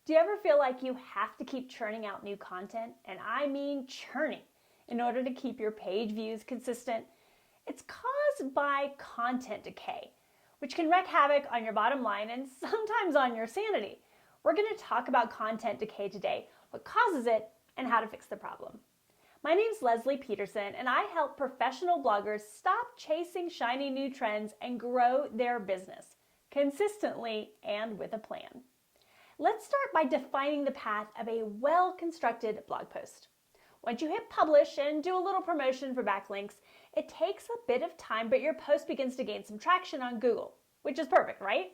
Do you ever feel like you have to keep churning out new content? And I mean churning, in order to keep your page views consistent. It's caused by content decay, which can wreak havoc on your bottom line and sometimes on your sanity. We're going to talk about content decay today, what causes it, and how to fix the problem. My name's Leslie Peterson, and I help professional bloggers stop chasing shiny new trends and grow their business consistently and with a plan. Let's start by defining the path of a well-constructed blog post. Once you hit publish and do a little promotion for backlinks, it takes a bit of time, but your post begins to gain some traction on Google, which is perfect, right?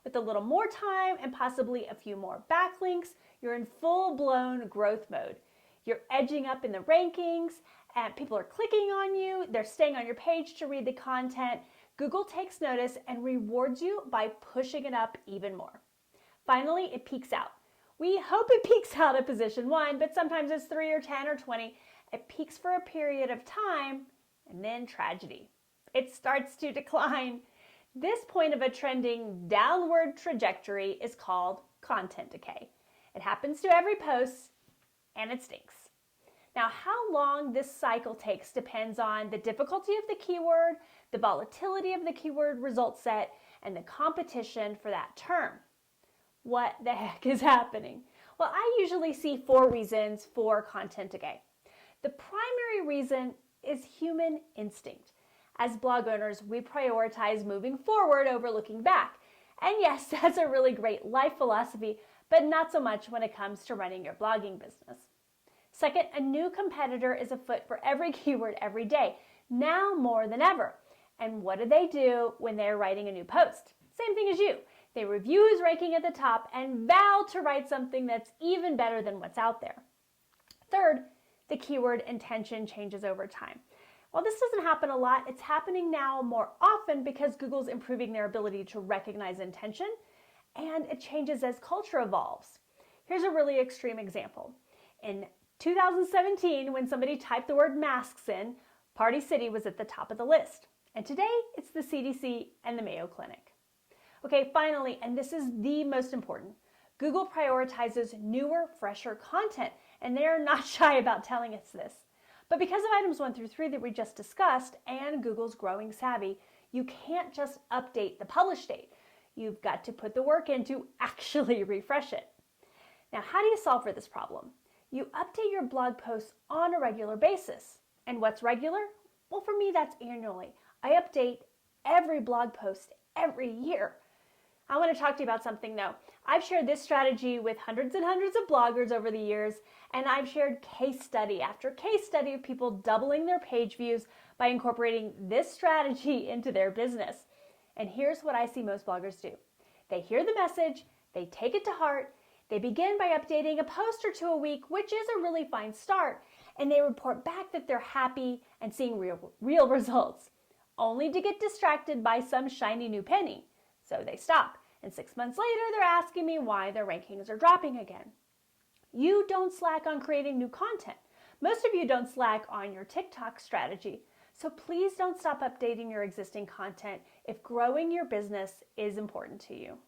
With a little more time and possibly a few more backlinks, you're in full-blown growth mode. You're edging up in the rankings, and people are clicking on you. They're staying on your page to read the content. Google takes notice and rewards you by pushing it up even more. Finally, it peaks out. We hope it peaks out at position 1, but sometimes it's 3 or 10 or 20. It peaks for a period of time, and then tragedy. It starts to decline. This point of a trending downward trajectory is called content decay. It happens to every post, and it stinks. Now, how long this cycle takes depends on the difficulty of the keyword, the volatility of the keyword result set, and the competition for that term. What the heck is happening? Well, I usually see 4 reasons for content decay. The primary reason is human instinct. As blog owners, we prioritize moving forward over looking back. And yes, that's a really great life philosophy, but not so much when it comes to running your blogging business. Second, a new competitor is afoot for every keyword every day, now more than ever. And what do when they're writing a new post? Same thing as you. They review who's ranking at the top and vow to write something that's even better than what's out there. Third, the keyword intention changes over time. While this doesn't happen a lot, it's happening now more often because Google's improving their ability to recognize intention, and it changes as culture evolves. Here's a really extreme example. In 2017, when somebody typed the word masks in, Party City was at the top of the list. And today, it's the CDC and the Mayo Clinic. Okay, finally, and this is the most important, Google prioritizes newer, fresher content, and they're not shy about telling us this. But because of items 1 through 3 that we just discussed and Google's growing savvy, you can't just update the publish date. You've got to put the work in to actually refresh it. Now, how do you solve for this problem? You update your blog posts on a regular basis. And what's regular? Well, for me, that's annually. I update every blog post every year. I want to talk to you about something though. I've shared this strategy with hundreds and hundreds of bloggers over the years, and I've shared case study after case study of people doubling their page views by incorporating this strategy into their business. And here's what I see most bloggers do. They hear the message, they take it to heart, they begin by updating a post or 2 a week, which is a really fine start, and they report back that they're happy and seeing real results, only to get distracted by some shiny new penny. So they stop, and 6 months later, they're asking me why their rankings are dropping again. You don't slack on creating new content. Most of you don't slack on your TikTok strategy. So please don't stop updating your existing content if growing your business is important to you.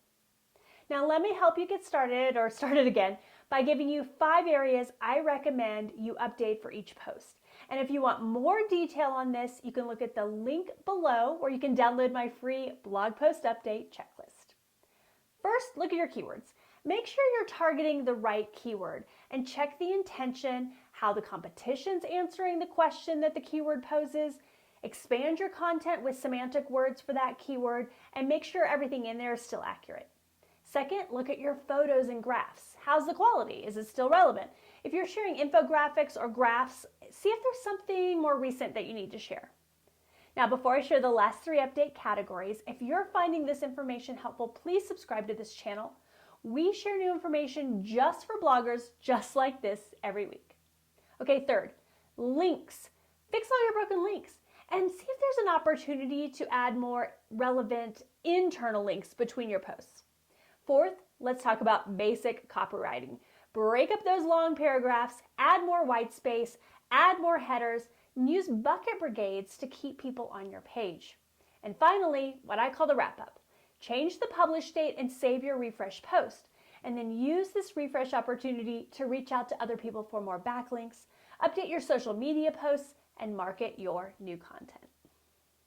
Now let me help you get started or start it again by giving you 5 areas I recommend you update for each post. And if you want more detail on this, you can look at the link below where you can download my free blog post update checklist. First, look at your keywords. Make sure you're targeting the right keyword and check the intention, how the competition's answering the question that the keyword poses. Expand your content with semantic words for that keyword and make sure everything in there is still accurate. Second, look at your photos and graphs. How's the quality? Is it still relevant? If you're sharing infographics or graphs, see if there's something more recent that you need to share. Now, before I share the last 3 update categories, if you're finding this information helpful, please subscribe to this channel. We share new information just for bloggers just like this every week. Okay, third, links. Fix all your broken links and see if there's an opportunity to add more relevant internal links between your posts. Fourth, let's talk about basic copywriting. Break up those long paragraphs, add more white space, add more headers, and use bucket brigades to keep people on your page. And finally, what I call the wrap up. Change the publish date and save your refresh post. and then use this refresh opportunity to reach out to other people for more backlinks, update your social media posts, and market your new content.